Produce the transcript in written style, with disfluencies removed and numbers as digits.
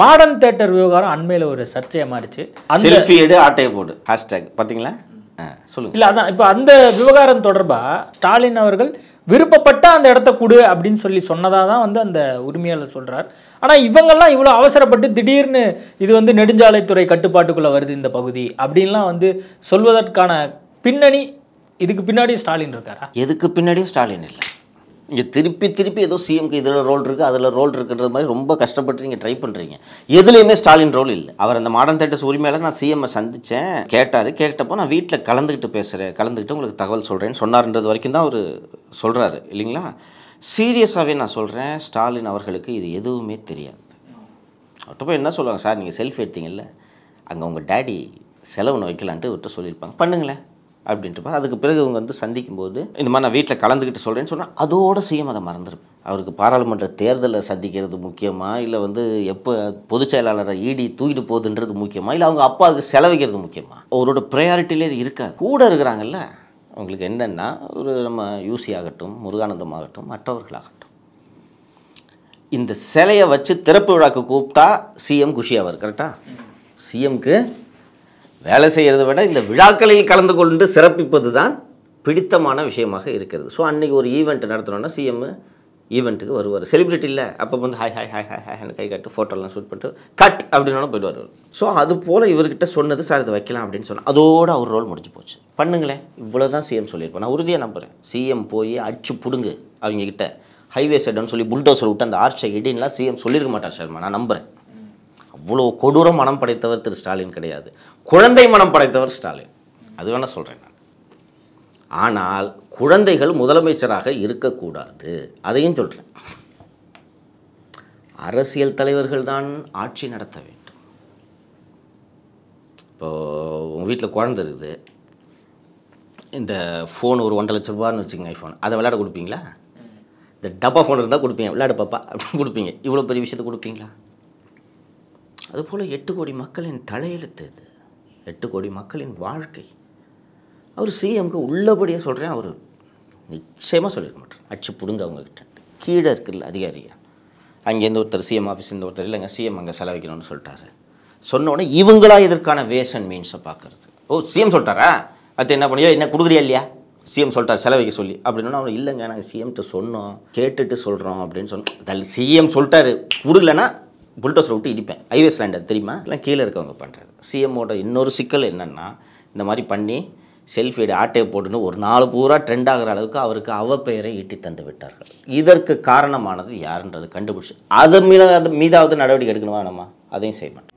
Modern theatre விவகாரம் அண்மையில் ஒரு சர்ச்சையை மாறிச்சு. செல்ஃபி எடு ஆட்டையை போடு ஹேஷ்டேக் பார்த்தீங்களா? சொல்லுங்க. இல்லை, அதான் இப்போ அந்த விவகாரம் தொடர்பாக ஸ்டாலின் அவர்கள் விருப்பப்பட்ட அந்த இடத்த கொடு அப்படின்னு சொன்னதாக தான் அந்த உரிமையாளர் சொல்கிறார். ஆனால் இவங்கெல்லாம் இவ்வளோ அவசரப்பட்டு திடீர்னு இது நெடுஞ்சாலைத்துறை கட்டுப்பாட்டுக்குள்ளே வருது இந்த பகுதி அப்படின்லாம் சொல்வதற்கான பின்னணி, இதுக்கு பின்னாடி ஸ்டாலின் இருக்காரா? எதுக்கு பின்னாடியும் ஸ்டாலின் இல்லை. இங்கே திருப்பி ஏதோ சிஎம்க்கு இதில் ரோல் இருக்குது அதில் ரோல் இருக்குன்றது மாதிரி ரொம்ப கஷ்டப்பட்டு நீங்கள் ட்ரை பண்ணுறீங்க. எதுலேயுமே ஸ்டாலின் ரோல் இல்லை. அவர் அந்த மாடர்ன் தியேட்டர்ஸ் உரிமையாளர் நான் சிஎம்ஐ சந்தித்தேன், கேட்டப்போ நான் வீட்டில் கலந்துக்கிட்டு உங்களுக்கு தகவல் சொல்கிறேன்னு சொன்னார்ன்றது வரைக்கும் தான் அவர் சொல்கிறாரு இல்லைங்களா? சீரியஸாகவே நான் சொல்கிறேன், ஸ்டாலின் அவர்களுக்கு இது எதுவுமே தெரியாது. அவர்கிட்ட போய் என்ன சொல்லுவாங்க, சார் நீங்கள் செல்ஃபி எடுத்தீங்கல்ல, அங்கே உங்கள் டேடி செலவுன்னு வைக்கலான்ட்டு அவர்கிட்ட சொல்லியிருப்பாங்க, பண்ணுங்களேன் அப்படின்ட்டு. அதுக்கு பிறகு இவங்க சந்திக்கும் போது இந்த மாதிரி நான் வீட்டில் கலந்துக்கிட்டு சொல்கிறேன்னு சொன்னால் அதோட சிஎம் அதை மறந்துருப்பேன். அவருக்கு பாராளுமன்ற தேர்தலை சந்திக்கிறது முக்கியமாக, இல்லை எப்போ பொதுச் செயலாளரை இடி தூக்கிட்டு போகுதுன்றது முக்கியமாக, இல்லை அவங்க அப்பாவுக்கு செலவிக்கிறது முக்கியமாக, அவரோட ப்ரையாரிட்டிலே இது இருக்காது. கூட இருக்கிறாங்கல்ல அவங்களுக்கு என்னென்னா, ஒரு நம்ம யூசி ஆகட்டும், முருகானந்தம் ஆகட்டும், மற்றவர்களாகட்டும், இந்த சிலையை வச்சு திறப்பு விழாக்கு கூப்பிட்டா சிஎம் குஷியாவார். கரெக்டாக? சிஎம்க்கு வேலை செய்கிறத விட இந்த விழாக்களில் கலந்து கொண்டு சிறப்பிப்பது தான் பிடித்தமான விஷயமாக இருக்கிறது. ஸோ அன்றைக்கி ஒரு ஈவெண்ட் நடத்தணுன்னா சிஎம் ஈவெண்ட்டுக்கு வருவார். செலிப்ரிட்டி இல்லை, அப்போ hi hi hi hi hi கை காட்டு ஃபோட்டோலாம் ஷூட் பண்ணிட்டு கட் அப்படின்னா போய்ட்டு வருவார். ஸோ அது போல் இவர்கிட்ட சொன்னது, சார் இதை வைக்கலாம் அப்படின்னு சொன்னால் அதோடு அவர் ரோல் முடிஞ்சு போச்சு. பண்ணுங்களேன், இவ்வளோ தான் சிஎம் சொல்லியிருப்பேன். நான் உறுதியாக நம்புகிறேன், சிஎம் போய் அடிச்சு பிடுங்கு அவங்கக்கிட்ட ஹைவே செட்டுன்னு சொல்லி புல்டோசர் விட்டு அந்த ஆர்ச்சை இடின்லாம் சிஎம் சொல்லியிருக்க மாட்டார் சார். நான் நம்புகிறேன். அவ்வளோ கொடூர மனம் படைத்தவர் திரு ஸ்டாலின் கிடையாது, குழந்தை மனம் படைத்தவர் ஸ்டாலின். அது வேணால் சொல்கிறேன் நான். ஆனால் குழந்தைகள் முதலமைச்சராக இருக்கக்கூடாது, அதையும் சொல்கிறேன். அரசியல் தலைவர்கள் தான் ஆட்சி நடத்த வேண்டும். இப்போது உங்கள் வீட்டில் குழந்தை இருக்குது, இந்த ஃபோன் ஒரு 1.5 லட்ச ரூபான்னு வச்சுக்கோங்க, ஐஃபோன், அதை விளையாட கொடுப்பீங்களா? இந்த டப்பா ஃபோன் இருந்தால் கொடுப்பீங்க, விளையாட பாப்பா அப்படின்னு கொடுப்பீங்க. இவ்வளோ பெரிய விஷயத்தை கொடுப்பீங்களா? அதுபோல் 8 கோடி மக்களின் தலையெழுத்து இது, 8 கோடி மக்களின் வாழ்க்கை. அவர் சிஎம்க்கு உள்ளபடியே சொல்கிறேன், அவர் நிச்சயமாக சொல்லியிருக்க மாட்டார். அடிச்சு பிடுங்க அவங்கக்கிட்ட. கீழே இருக்குல்ல அதிகாரிகள், அங்கேருந்து ஒருத்தர் சிஎம் ஆஃபீஸ்லேருந்து ஒருத்தர், இல்லைங்க சிஎம் அங்கே செலவிக்கணும்னு சொல்லிட்டாரு. சொன்னோடனே இவங்களா இதற்கான வேஸ் அண்ட் மீன்ஸை பார்க்குறது. ஓ சிஎம் சொல்லிட்டாரா, அது என்ன பண்ணியோ, என்ன கொடுக்குறியா இல்லையா, சிஎம் சொல்லிட்டார் செலவைக்க சொல்லி அப்படின்னா அவர் இல்லைங்க நாங்கள் சிஎம்கிட்ட சொன்னோம், கேட்டுட்டு சொல்கிறோம் அப்படின்னு சொன்னோம். சிஎம் சொல்லிட்டாரு, கொடுக்கலன்னா புல்டோசரை விட்டு இடிப்பேன், ஹைவேஸ் லேண்ட் அது தெரியுமா, எல்லாம் கீழே இருக்கவங்க பண்ணுறது. சிஎம்மோட இன்னொரு சிக்கல் என்னென்னா, இந்த மாதிரி பண்ணி செல்ஃபி ஆட்டையை போட்டுன்னு ஒரு நாள் பூரா ட்ரெண்ட் ஆகிற அளவுக்கு அவருக்கு அவப்பெயரை ஈட்டி தந்து விட்டார்கள். இதற்கு காரணமானது யாருன்றது கண்டுபிடிச்சி அது மீதாவது நடவடிக்கை எடுக்கணுமா நம்ம, அதையும் செய்ய மாட்டோம்.